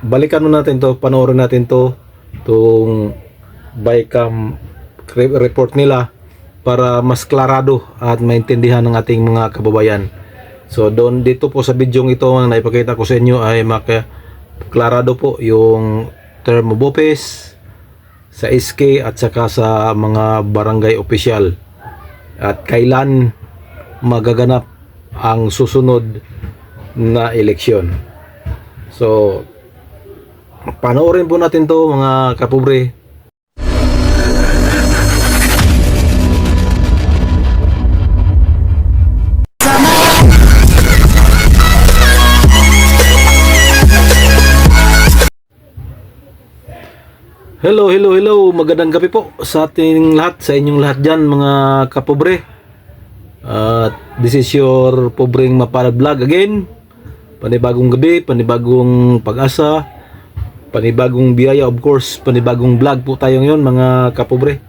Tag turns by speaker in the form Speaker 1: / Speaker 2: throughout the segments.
Speaker 1: balikan mo natin to, panoorin natin to, itong BICAM report nila para mas klarado at maintindihan ng ating mga kababayan. So doon dito po sa video ito ang naipakita ko sa inyo ay klarado po yung term of office sa SK at saka sa mga barangay opisyal at kailan magaganap ang susunod na eleksyon. So panoorin po natin to mga kapobre. Hello, magandang gabi po sa ating lahat, sa inyong lahat dyan mga kapobre. This is your Pobreng Mapalad Vlog again. Panibagong gabi, panibagong pag-asa, panibagong biyaya, of course, panibagong vlog po tayo ngayon mga kapobre.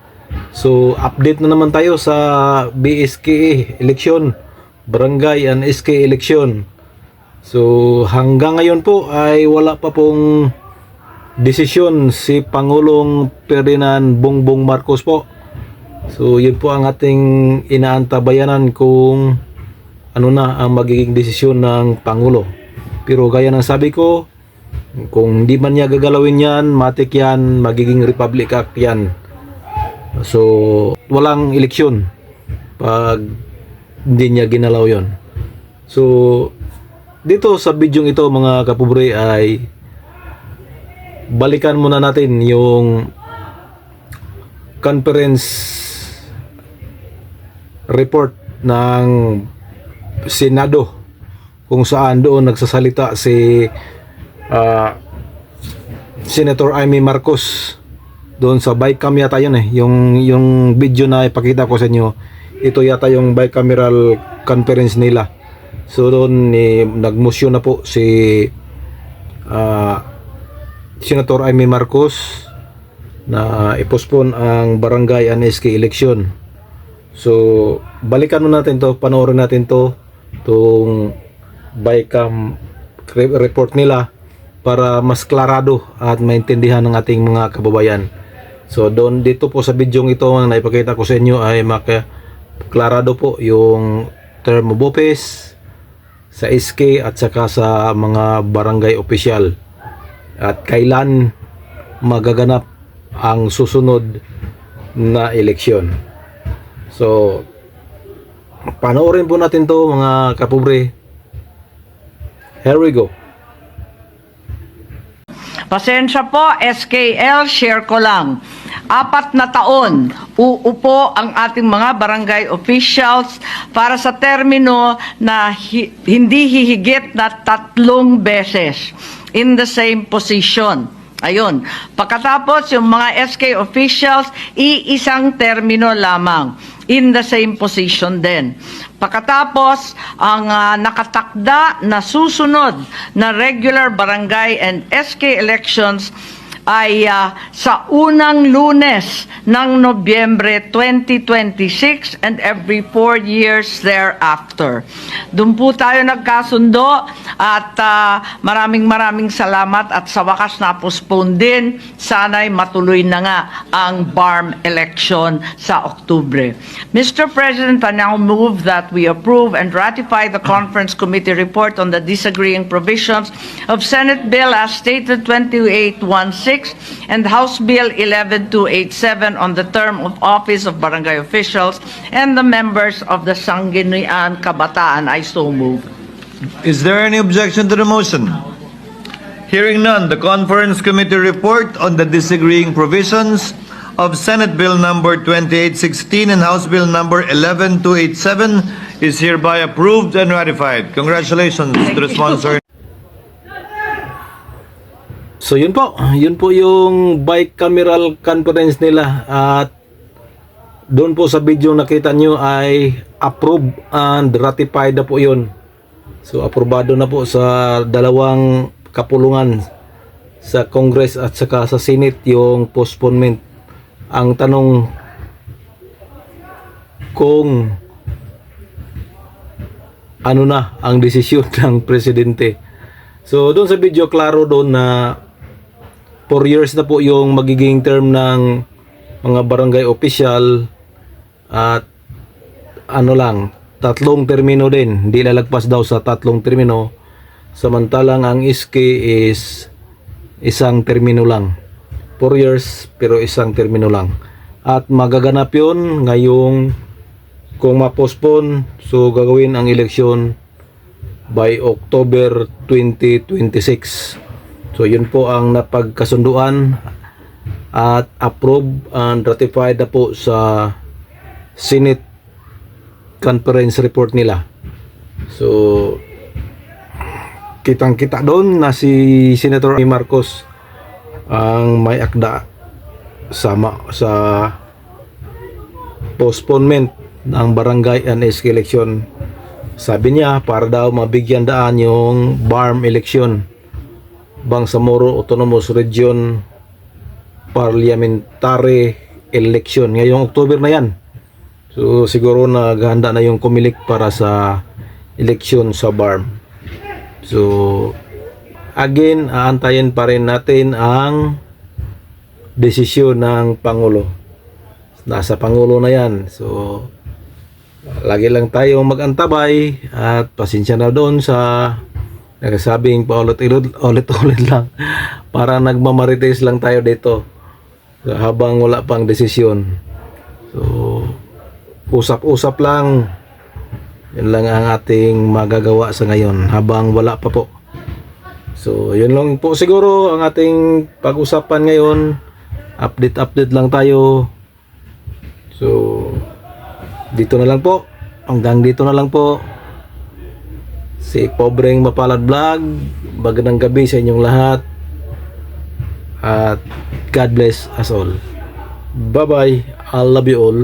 Speaker 1: So update na naman tayo sa BSKA election, Barangay and SK election. So hanggang ngayon po ay wala pa pong desisyon si Pangulong Ferdinand Bongbong Marcos po. So yun po ang ating inaantabayanan kung ano na ang magiging desisyon ng Pangulo. Pero gaya ng sabi ko, kung hindi man niya gagalawin yan, matik yan, magiging Republic Act yan. So walang eleksyon pag hindi niya ginalaw yon. So dito sa video ito mga kapobre ay balikan muna natin yung conference report ng Senado kung saan doon nagsasalita si Senator Amy Marcos doon sa BICAM yata yun yung video na ipakita ko sa inyo, ito yata yung bicameral conference nila. So doon nagmotion na po si Senator Amy Marcos na i-postpone ang barangay and SK election. So balikan mo natin to, panoorin natin to, itong BICAM report nila para mas klarado at maintindihan ng ating mga kababayan. So doon dito po sa video ito ang naipakita ko sa inyo ay klarado po yung term of office sa SK at saka sa mga barangay opisyal at kailan magaganap ang susunod na eleksyon. So panoorin po natin to mga kapobre. Here we go.
Speaker 2: Pasensya po, SKL, share ko lang. 4 na taon, uupo ang ating mga barangay officials para sa termino na hindi hihigit na 3 beses in the same position. Ayun. Pagkatapos, yung mga SK officials, iisang termino lamang in the same position din. Pagkatapos, ang nakatakda na susunod na regular barangay and SK elections ay sa unang Lunes ng Nobyembre 2026 and every 4 years thereafter. Doon po tayo nagkasundo at maraming salamat at sa wakas na-postpone din. Sana'y matuloy na nga ang BARM election sa Oktubre. Mr. President, I now move that we approve and ratify the Conference Committee report on the disagreeing provisions of Senate Bill as stated 2816 and House Bill 11287 on the term of office of barangay officials and the members of the Sangguniang Kabataan. I so move.
Speaker 3: Is there any objection to the motion? Hearing none, the Conference Committee report on the disagreeing provisions of Senate Bill number 2816 and House Bill number 11287 is hereby approved and ratified. Congratulations to the sponsor.
Speaker 1: So yun po yung bicameral conference nila at doon po sa video nakita nyo ay approve and ratified na po yun. So aprobado na po sa dalawang kapulungan sa Congress at saka sa Senate yung postponement. Ang tanong kung ano na ang desisyon ng presidente. So doon sa video, klaro doon na 4 years na po yung magiging term ng mga barangay official at ano lang, 3 termino din. Hindi lalagpas daw sa 3 termino. Samantalang ang SK is 1 termino lang. 4 years pero 1 termino lang. At magaganap yun ngayong kung ma-postpone, so gagawin ang eleksyon by October 2026. So yun po ang napagkasunduan at approve and ratified na po sa Senate conference report nila. So kitang-kita doon na si Senator Marcos ang may akda sa postponement ng barangay and SK election. Sabi niya para daw mabigyan daan yung BARM election, Bangsamoro Autonomous Region Parliamentary Election, ngayong October na yan. So siguro naghahanda na yung kumilik para sa election sa BARM. So again, aantayin pa rin natin ang desisyon ng Pangulo. Nasa Pangulo na yan. So lagi lang tayong mag-antabay at pasensya na doon sa nagsasabing paulit-ulit lang para nagmamarites lang tayo dito habang wala pang desisyon. So usap-usap lang, yun lang ang ating magagawa sa ngayon habang wala pa po. So yun lang po siguro ang ating pag-usapan ngayon. Update lang tayo. So dito na lang po, hanggang dito na lang po. Si Pobreng Mapalad Vlog, magandang gabi sa inyong lahat at God bless us all. Bye bye, I love you all.